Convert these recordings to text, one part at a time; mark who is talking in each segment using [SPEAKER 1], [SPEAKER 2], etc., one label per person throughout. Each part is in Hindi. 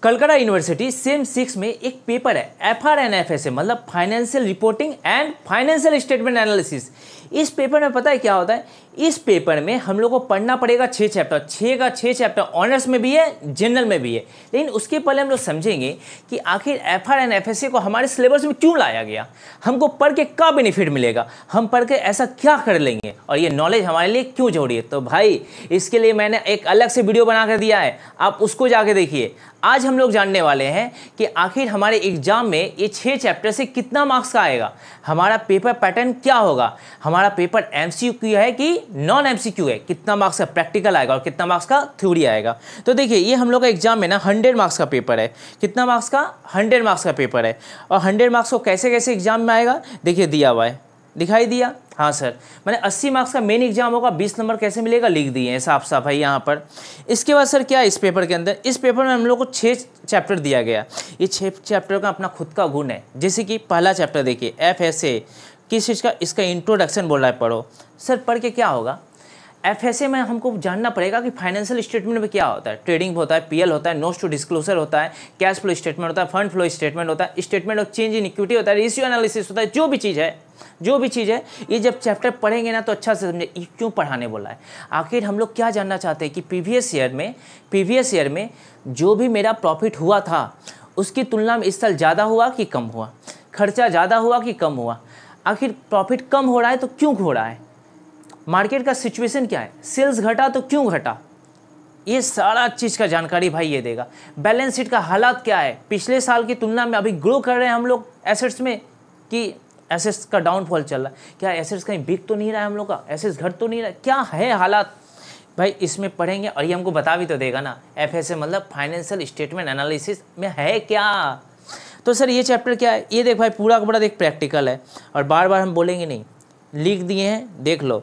[SPEAKER 1] कलकत्ता यूनिवर्सिटी सेम 6 में एक पेपर है FRNFSA, मतलब financial reporting and financial statement analysis. इस पेपर में पता है क्या होता है, इस पेपर में हम लोग को पढ़ना पड़ेगा 6 चैप्टर, 6 का 6 चैप्टर ऑनर्स में भी है, जनरल में भी है। लेकिन उसके पहले हम लोग समझेंगे कि आखिर FRNFSA को हमारे सिलेबस में क्यों लाया गया, हमको पढ़ के क्या बेनिफिट मिलेगा, हम पढ़ के ऐसा क्या कर लेंगे और ये नॉलेज हमारे लिए क्यों जरूरी है। तो भाई इसके लिए मैंने एक अलग से वीडियो बना कर दिया है, आप उसको जाके देखिए। आज हम लोग जानने वाले हैं कि आखिर हमारे एग्जाम में ये 6 चैप्टर से कितना मार्क्स का आएगा, हमारा पेपर पैटर्न क्या होगा, हमारा पेपर MCQ है कि नॉन MCQ है, कितना मार्क्स का प्रैक्टिकल आएगा और कितना मार्क्स का थ्योरी आएगा। तो देखिए ये हम लोग का एग्जाम में ना 100 मार्क्स का पेपर है। कितना मार्क्स का? 100 मार्क्स का पेपर है। और 100 मार्क्स को कैसे कैसे एग्जाम में आएगा, देखिए दिया हुआ है, दिखाई दिया। हाँ सर, मैंने 80 मार्क्स का मेन एग्जाम होगा, 20 नंबर कैसे मिलेगा लिख दिए हैं साफ साफ है यहाँ पर। इसके बाद सर क्या है इस पेपर के अंदर, इस पेपर में हम लोग को 6 चैप्टर दिया गया। ये 6 चैप्टर का अपना खुद का गुण है। जैसे कि पहला चैप्टर देखिए FSA, किस चीज़ का, इसका इंट्रोडक्शन बोल रहा है पढ़ो। सर पढ़ के क्या होगा, FSA में हमको जानना पड़ेगा कि फाइनेंशियल स्टेटमेंट में क्या होता है। ट्रेडिंग होता है, PL होता है, नोट्स टू डिस्क्लोजर होता है, कैश फ्लो स्टेटमेंट होता है, फंड फ्लो स्टेटमेंट होता है, statement of change in equity होता है, रेशियो एनालिसिस होता है। जो भी चीज़ है ये जब चैप्टर पढ़ेंगे ना तो अच्छा से समझे ये क्यों पढ़ाने बोला है। आखिर हम लोग क्या जानना चाहते हैं कि प्रीवियस ईयर में जो भी मेरा प्रॉफिट हुआ था उसकी तुलना में इस साल ज़्यादा हुआ कि कम हुआ, खर्चा ज़्यादा हुआ कि कम हुआ, आखिर प्रॉफिट कम हो रहा है तो क्यों हो रहा है, मार्केट का सिचुएशन क्या है, सेल्स घटा तो क्यों घटा, ये सारा चीज़ का जानकारी भाई ये देगा। बैलेंस शीट का हालात क्या है, पिछले साल की तुलना में अभी ग्रो कर रहे हैं हम लोग एसेट्स में कि एसेट्स का डाउनफॉल चल रहा है, क्या एसेट्स कहीं बिक तो नहीं रहा है हम लोग का, एसेट्स घट तो नहीं रहा है, क्या है हालात भाई इसमें पढ़ेंगे और ये हमको बता भी तो देगा ना। FSA मतलब फाइनेंशियल स्टेटमेंट एनालिसिस में है क्या। तो सर ये चैप्टर क्या है, ये देख भाई पूरा का पूरा देख प्रैक्टिकल है और बार बार हम बोलेंगे नहीं, लिख दिए हैं देख लो,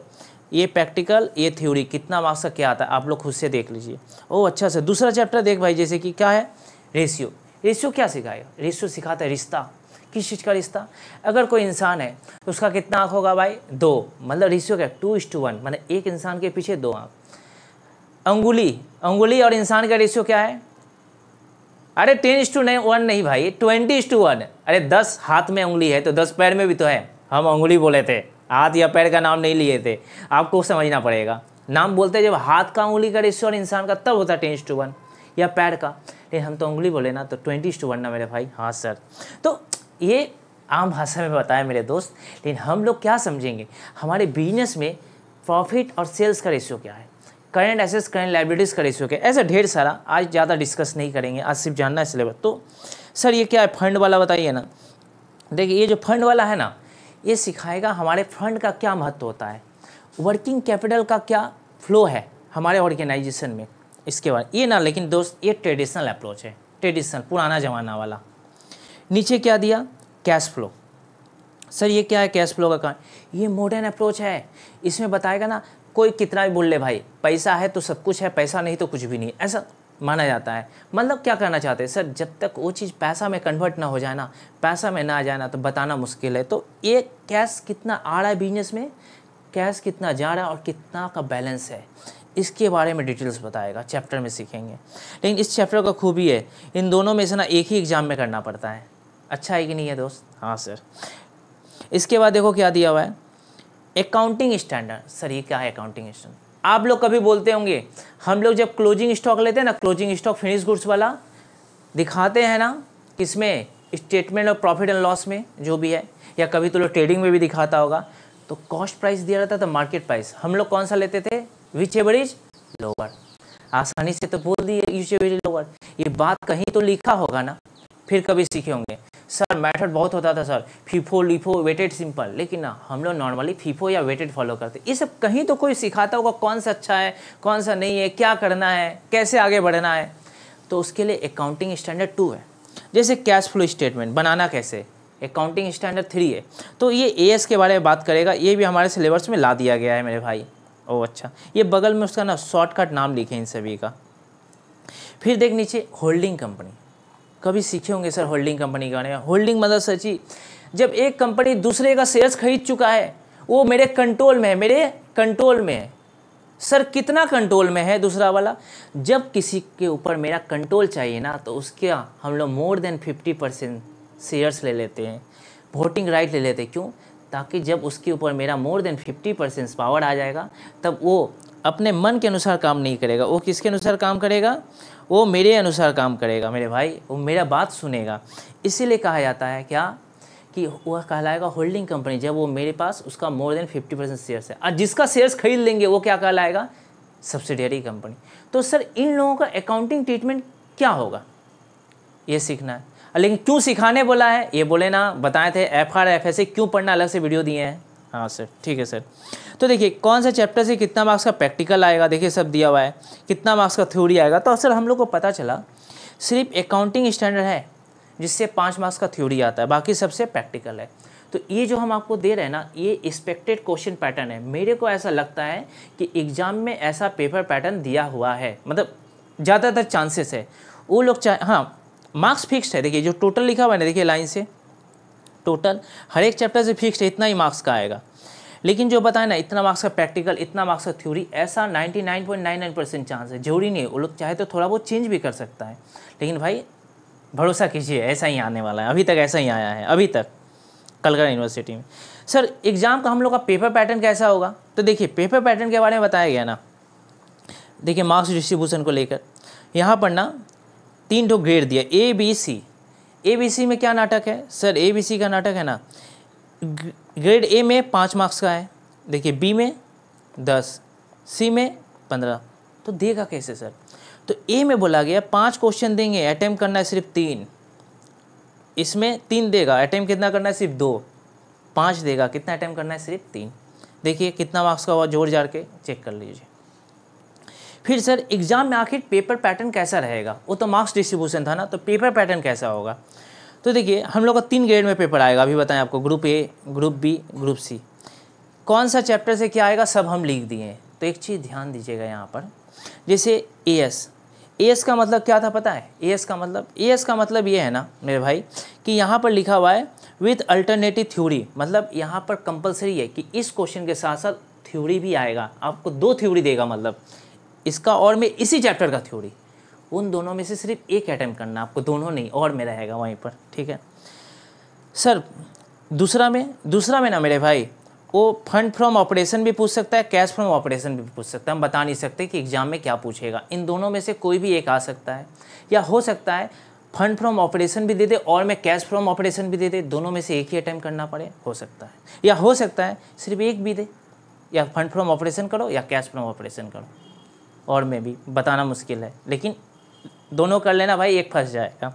[SPEAKER 1] ये प्रैक्टिकल ये थ्योरी, कितना मार्क्स का क्या आता है आप लोग खुद से देख लीजिए। ओह अच्छा से दूसरा चैप्टर देख भाई, जैसे कि क्या है रेशियो क्या सिखाएगा, रेशियो सिखाता है रिश्ता, किस चीज़ का रिश्ता, अगर कोई इंसान है तो उसका कितना आँख होगा भाई 2, मतलब रेशियो क्या 2:1, मतलब एक इंसान के पीछे 2 आँख। अंगुली और इंसान का रेशियो क्या है, अरे 10:1 नहीं भाई 20:1, अरे 10 हाथ में उंगली है तो 10 पैर में भी तो है, हम उंगली बोले थे, हाथ या पैर का नाम नहीं लिए थे, आपको समझना पड़ेगा। नाम बोलते जब हाथ का उंगली का रेशियो और इंसान का तब होता है 10:1 या पैर का, लेकिन हम तो उंगली बोले ना तो 20:1 ना मेरे भाई। हाँ सर, तो ये आम भाषा में बताया मेरे दोस्त, लेकिन हम लोग क्या समझेंगे हमारे बिजनेस में प्रॉफिट और सेल्स का रेशियो क्या है, करंट एसेट्स करंट लायबिलिटीज़ का रेशियो क्या है, ऐसा ढेर सारा आज ज़्यादा डिस्कस नहीं करेंगे, आज सिर्फ जानना है सिलेबस। तो सर ये क्या है फंड वाला बताइए ना। देखिए ये जो फंड वाला है ना ये सिखाएगा हमारे फंड का क्या महत्व होता है, वर्किंग कैपिटल का क्या फ्लो है हमारे ऑर्गेनाइजेशन में, इसके बाद ये ना। लेकिन दोस्त ये ट्रेडिशनल अप्रोच है, ट्रेडिशनल पुराना ज़माना वाला। नीचे क्या दिया, कैश फ्लो। सर ये क्या है कैश फ्लो का काम, ये मॉडर्न अप्रोच है, इसमें बताएगा ना कोई कितना भी बोल ले भाई पैसा है तो सब कुछ है, पैसा नहीं तो कुछ भी नहीं, ऐसा माना जाता है। मतलब क्या करना चाहते हैं सर, जब तक वो चीज़ पैसा में कन्वर्ट ना हो जाए ना, पैसा में ना आ जाए ना तो बताना मुश्किल है। तो ये कैश कितना आ रहा है बिजनेस में, कैश कितना जा रहा है और कितना का बैलेंस है, इसके बारे में डिटेल्स बताएगा, चैप्टर में सीखेंगे। लेकिन इस चैप्टर का खूबी है इन दोनों में से ना एक ही एग्जाम में करना पड़ता है। अच्छा है कि नहीं है दोस्त। हाँ सर, इसके बाद देखो क्या दिया हुआ है, अकाउंटिंग स्टैंडर्ड। सर ये क्या है अकाउंटिंग स्टैंडर्ड, आप लोग कभी बोलते होंगे हम लोग जब क्लोजिंग स्टॉक लेते हैं ना, क्लोजिंग स्टॉक फिनिश गुड्स वाला दिखाते हैं ना, किसमें, statement of profit and loss में जो भी है, या कभी तो लोग ट्रेडिंग में भी दिखाता होगा, तो कॉस्ट प्राइस दिया रहता था, मार्केट प्राइस, हम लोग कौन सा लेते थे, विच एवर इज लोअर। आसानी से तो बोल दिए विच एवर इज लोअर, ये बात कहीं तो लिखा होगा ना, फिर कभी सीखे होंगे। सर मेथड बहुत होता था sir, FIFO LIFO weighted simple, लेकिन ना हम लोग नॉर्मली फीफो या वेटेड फॉलो करते। ये सब कहीं तो कोई सिखाता होगा कौन सा अच्छा है कौन सा नहीं है, क्या करना है, कैसे आगे बढ़ना है। तो उसके लिए अकाउंटिंग स्टैंडर्ड 2 है। जैसे कैश फ्लो स्टेटमेंट बनाना कैसे, अकाउंटिंग स्टैंडर्ड 3 है। तो ये AS के बारे में बात करेगा, ये भी हमारे सिलेबस में ला दिया गया है मेरे भाई। ओह अच्छा, ये बगल में उसका ना शॉर्टकट नाम लिखे इन सभी का। फिर देख नीचे होल्डिंग कंपनी, कभी सीखे होंगे सर होल्डिंग कंपनी के बारे में। होल्डिंग मतलब सची, जब एक कंपनी दूसरे का शेयर्स खरीद चुका है, वो मेरे कंट्रोल में है, मेरे कंट्रोल में है, सर कितना कंट्रोल में है दूसरा वाला? जब किसी के ऊपर मेरा कंट्रोल चाहिए ना, तो उसके हम लोग मोर देन 50% शेयर्स ले लेते हैं, वोटिंग राइट ले लेते हैं। क्यों? ताकि जब उसके ऊपर मेरा मोर देन 50% पावर आ जाएगा, तब वो अपने मन के अनुसार काम नहीं करेगा, वो किसके अनुसार काम करेगा? वो मेरे अनुसार काम करेगा मेरे भाई, वो मेरा बात सुनेगा। इसीलिए कहा जाता है क्या कि वह कहलाएगा होल्डिंग कंपनी, जब वो मेरे पास उसका मोर देन 50% शेयर्स है। और जिसका शेयर्स खरीद लेंगे वो क्या कहलाएगा? Subsidiary company. तो सर इन लोगों का अकाउंटिंग ट्रीटमेंट क्या होगा, ये सीखना है। लेकिन क्यों सिखाने बोला है, ये बोले ना, बताए थे FR FSA क्यों पढ़ना, अलग से वीडियो दिए हैं। हाँ सर, ठीक है सर। तो देखिए कौन सा चैप्टर से कितना मार्क्स का प्रैक्टिकल आएगा, देखिए सब दिया हुआ है, कितना मार्क्स का थ्योरी आएगा। तो सर हम लोग को पता चला सिर्फ अकाउंटिंग स्टैंडर्ड है जिससे 5 मार्क्स का थ्योरी आता है, बाकी सबसे प्रैक्टिकल है। तो ये जो हम आपको दे रहे हैं ना, ये एक्सपेक्टेड क्वेश्चन पैटर्न है। मेरे को ऐसा लगता है कि एग्ज़ाम में ऐसा पेपर पैटर्न दिया हुआ है, मतलब ज़्यादातर चांसेस है वो लोग हाँ, मार्क्स फिक्स्ड है। देखिए जो टोटल लिखा हुआ है ना, देखिए लाइन से टोटल हर एक चैप्टर से फिक्स्ड है, इतना ही मार्क्स का आएगा। लेकिन जो बताए ना, इतना मार्क्स का प्रैक्टिकल, इतना मार्क्स का थ्योरी, ऐसा 99.99% चांस है। जरूरी नहीं है, वो लोग चाहे तो थोड़ा बहुत चेंज भी कर सकता है। लेकिन भाई भरोसा कीजिए, ऐसा ही आने वाला है, अभी तक ऐसा ही आया है, अभी तक कलकत्ता यूनिवर्सिटी में। सर एग्ज़ाम का हम लोग का पेपर पैटर्न कैसा होगा? तो देखिए पेपर पैटर्न के बारे में बताया गया ना, देखिए मार्क्स डिस्ट्रीब्यूशन को लेकर यहाँ पर ना 3 ठो ग्रेड दिया, ABC। ABC में क्या नाटक है सर? ABC का नाटक है ना, ग्रेड A में 5 मार्क्स का है, देखिए B में 10, C में 15। तो देगा कैसे सर? तो A में बोला गया 5 क्वेश्चन देंगे, अटेम्प्ट करना है सिर्फ 3, इसमें 3 देगा, अटेम्प्ट कितना करना है? सिर्फ 2। 5 देगा, कितना अटेम्प्ट करना है? सिर्फ 3। देखिए कितना मार्क्स का हुआ, जोड़ जाड़ के चेक कर लीजिए। फिर सर एग्ज़ाम में आखिर पेपर पैटर्न कैसा रहेगा? वो तो मार्क्स डिस्ट्रीब्यूशन था ना, तो पेपर पैटर्न कैसा होगा? तो देखिए हम लोग का 3 ग्रेड में पेपर आएगा, अभी बताएं आपको, group A, group B, group C। कौन सा चैप्टर से क्या आएगा सब हम लिख दिए हैं। तो एक चीज़ ध्यान दीजिएगा यहाँ पर, जैसे AS का मतलब क्या था पता है? AS का मतलब ये है ना मेरे भाई कि यहाँ पर लिखा हुआ है विथ अल्टरनेटिव थ्योरी, मतलब यहाँ पर कंपलसरी है कि इस क्वेश्चन के साथ साथ थ्योरी भी आएगा, आपको 2 थ्योरी देगा, मतलब इसका और में इसी चैप्टर का थ्योरी, उन दोनों में से सिर्फ एक अटेम्प्ट करना आपको, दोनों नहीं, और में रहेगा वहीं पर, ठीक है सर। दूसरा में ना मेरे भाई, वो फंड फ्रॉम ऑपरेशन भी पूछ सकता है, कैश फ्रॉम ऑपरेशन भी पूछ सकता है। हम बता नहीं सकते कि एग्जाम में क्या पूछेगा, इन दोनों में से कोई भी एक आ सकता है, या हो सकता है फंड फ्रॉम ऑपरेशन भी दे दे और मैं कैश फ्रॉम ऑपरेशन भी दे दे, दोनों में से एक ही अटेम्प्ट करना पड़े, हो सकता है। या हो सकता है सिर्फ एक भी दे, या फंड फ्रॉम ऑपरेशन करो या कैश फ्रॉम ऑपरेशन करो, और में भी बताना मुश्किल है, लेकिन दोनों कर लेना भाई, एक फंस जाएगा।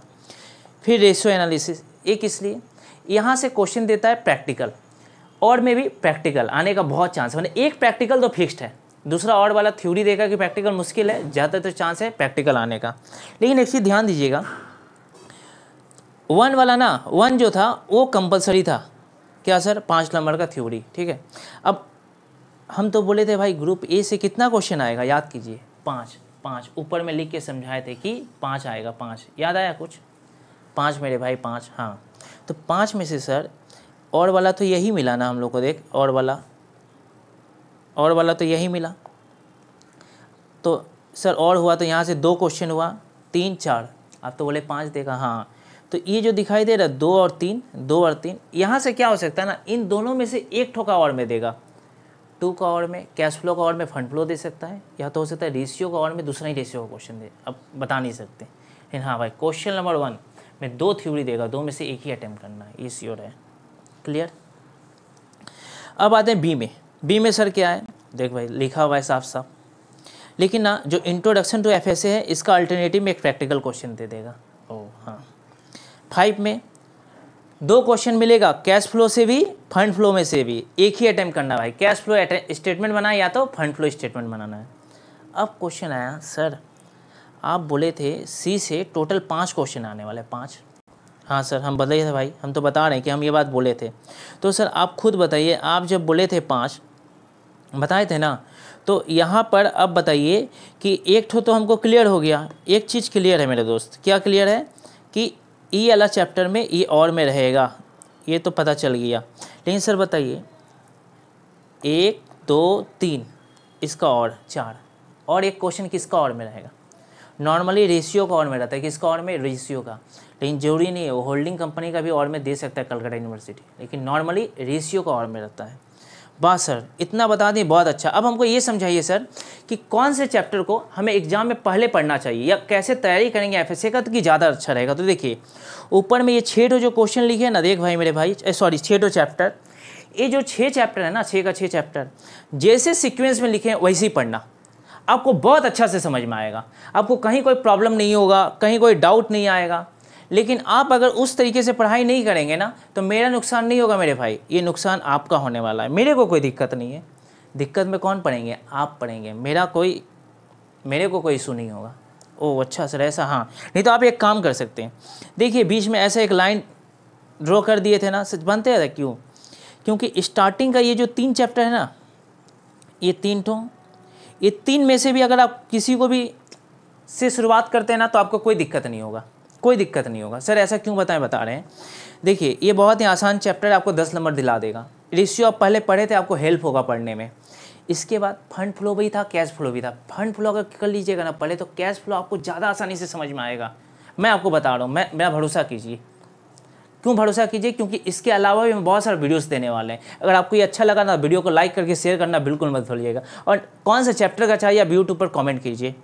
[SPEAKER 1] फिर रेशियो एनालिसिस, एक इसलिए यहाँ से क्वेश्चन देता है प्रैक्टिकल, और में भी प्रैक्टिकल आने का बहुत चांस है, एक प्रैक्टिकल तो फिक्स्ड है, दूसरा और वाला थ्योरी देगा कि प्रैक्टिकल मुश्किल है, ज़्यादातर चांस है प्रैक्टिकल आने का। लेकिन एक चीज़ ध्यान दीजिएगा, 1 वाला ना, 1 जो था वो कंपलसरी था, क्या सर? 5 नंबर का थ्योरी, ठीक है। अब हम तो बोले थे भाई ग्रुप A से कितना क्वेश्चन आएगा, याद कीजिए, 5 ऊपर में लिख के समझाए थे कि 5 आएगा, 5 याद आया कुछ? 5 मेरे भाई 5, हाँ। तो 5 में से सर और वाला तो यही मिला ना हम लोग को, देख और वाला तो यही मिला, तो सर और हुआ तो यहाँ से 2 क्वेश्चन हुआ, 3 4, आप तो बोले 5 देगा, हाँ। तो ये जो दिखाई दे रहा है 2 और 3, यहाँ से क्या हो सकता है ना, इन दोनों में से एक ठोका और में देगा, 2 का और में, कैश फ्लो का और में फंड फ्लो दे सकता है, या तो हो सकता है रेशियो का और में दूसरा ही रेशियो का क्वेश्चन दे, अब बता नहीं सकते। लेकिन हाँ भाई क्वेश्चन नंबर 1 में 2 थ्योरी देगा, 2 में से एक ही अटेम्प्ट करना है, ये श्योर है, क्लियर। अब आते हैं बी में सर क्या है, देख भाई लिखा हुआ है साफ साफ, लेकिन ना जो इंट्रोडक्शन टू FSA है इसका अल्टरनेटिव में एक प्रैक्टिकल क्वेश्चन दे देगा। ओह हाँ, 5 में 2 क्वेश्चन मिलेगा, कैश फ्लो से भी फंड फ्लो में से भी, एक ही अटेम्प्ट करना भाई, कैश फ्लो स्टेटमेंट बनाना या तो फंड फ्लो स्टेटमेंट बनाना है। अब क्वेश्चन आया, सर आप बोले थे C से टोटल 5 क्वेश्चन आने वाले, 5, हाँ सर हम बदले थे भाई, हम तो बता रहे हैं कि हम ये बात बोले थे। तो सर आप खुद बताइए, आप जब बोले थे 5 बताए थे ना, तो यहाँ पर अब बताइए कि एक ठो तो हमको क्लियर हो गया, एक चीज़ क्लियर है मेरे दोस्त, क्या क्लियर है कि ई वाला चैप्टर में ई और में रहेगा, ये तो पता चल गया। लेकिन सर बताइए 1 2 3 इसका और 4, और एक क्वेश्चन किसका और में रहेगा, नॉर्मली रेशियो का और में रहता है, किसका और में, रेशियो का, लेकिन जरूरी नहीं है, वो होल्डिंग कंपनी का भी और में दे सकता है कलकत्ता यूनिवर्सिटी, लेकिन नॉर्मली रेशियो का और में रहता है। बस सर इतना बता दें, बहुत अच्छा। अब हमको ये समझाइए सर कि कौन से चैप्टर को हमें एग्जाम में पहले पढ़ना चाहिए या कैसे तैयारी करेंगे एफएसए का तो कि ज़्यादा अच्छा रहेगा। तो देखिए ऊपर में ये 6 जो क्वेश्चन लिखे हैं ना, देख भाई मेरे भाई, सॉरी 6 चैप्टर, ये जो 6 चैप्टर है ना, 6 का 6 चैप्टर जैसे सीक्वेंस में लिखे हैं वैसे ही पढ़ना, आपको बहुत अच्छा से समझ में आएगा, आपको कहीं कोई प्रॉब्लम नहीं होगा, कहीं कोई डाउट नहीं आएगा। लेकिन आप अगर उस तरीके से पढ़ाई नहीं करेंगे ना तो मेरा नुकसान नहीं होगा मेरे भाई, ये नुकसान आपका होने वाला है। मेरे को कोई दिक्कत नहीं है, दिक्कत में कौन पढ़ेंगे, आप पढ़ेंगे, मेरे को कोई इशू नहीं होगा। ओह अच्छा सर ऐसा, हाँ नहीं तो आप एक काम कर सकते हैं, देखिए बीच में ऐसा एक लाइन ड्रॉ कर दिए थे ना, सच बनते हैं क्यों, क्योंकि स्टार्टिंग का ये जो 3 चैप्टर है ना, ये 3 में से भी अगर आप किसी को भी से शुरुआत करते हैं ना तो आपको कोई दिक्कत नहीं होगा, कोई दिक्कत नहीं होगा। सर ऐसा क्यों बता रहे हैं, देखिए ये बहुत ही आसान चैप्टर है, आपको 10 नंबर दिला देगा। रेशियो आप पहले पढ़े थे, आपको हेल्प होगा पढ़ने में। इसके बाद फंड फ्लो भी था, कैश फ्लो भी था। फंड फ्लो अगर कर लीजिएगा ना पहले तो कैश फ्लो आपको ज़्यादा आसानी से समझ में आएगा, मैं आपको बता रहा हूँ, मेरा भरोसा कीजिए। क्यों भरोसा कीजिए, क्योंकि इसके अलावा भी हम बहुत सारे वीडियोस देने वाले हैं। अगर आपको ये अच्छा लगा ना, वीडियो को लाइक करके शेयर करना बिल्कुल मत भूलिएगा, और कौन सा चैप्टर का चाहिए आप यूट्यूब पर कमेंट कीजिए।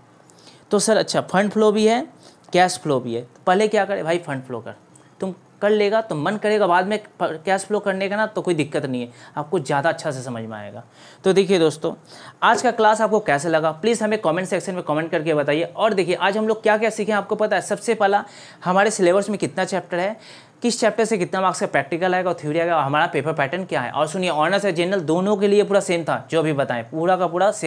[SPEAKER 1] तो सर अच्छा फंड फ्लो भी है, कैश फ्लो भी है, तो पहले क्या करे भाई, फंड फ्लो कर, तुम कर लेगा तो मन करेगा बाद में कैश फ्लो करने का ना, तो कोई दिक्कत नहीं है, आपको ज़्यादा अच्छा से समझ में आएगा। तो देखिए दोस्तों आज का क्लास आपको कैसे लगा प्लीज़ हमें कमेंट सेक्शन में कमेंट करके बताइए। और देखिए आज हम लोग क्या क्या सीखे आपको पता है, सबसे पहला हमारे सिलेबस में कितना चैप्टर है, किस चैप्टर से कितना मार्क्स का प्रैक्टिकल आएगा और थ्योरी आएगा, और हमारा पेपर पैटर्न क्या है। और सुनिए ऑनर्स और जनरल दोनों के लिए पूरा सेम था, जो भी बताएं पूरा का पूरा सेम।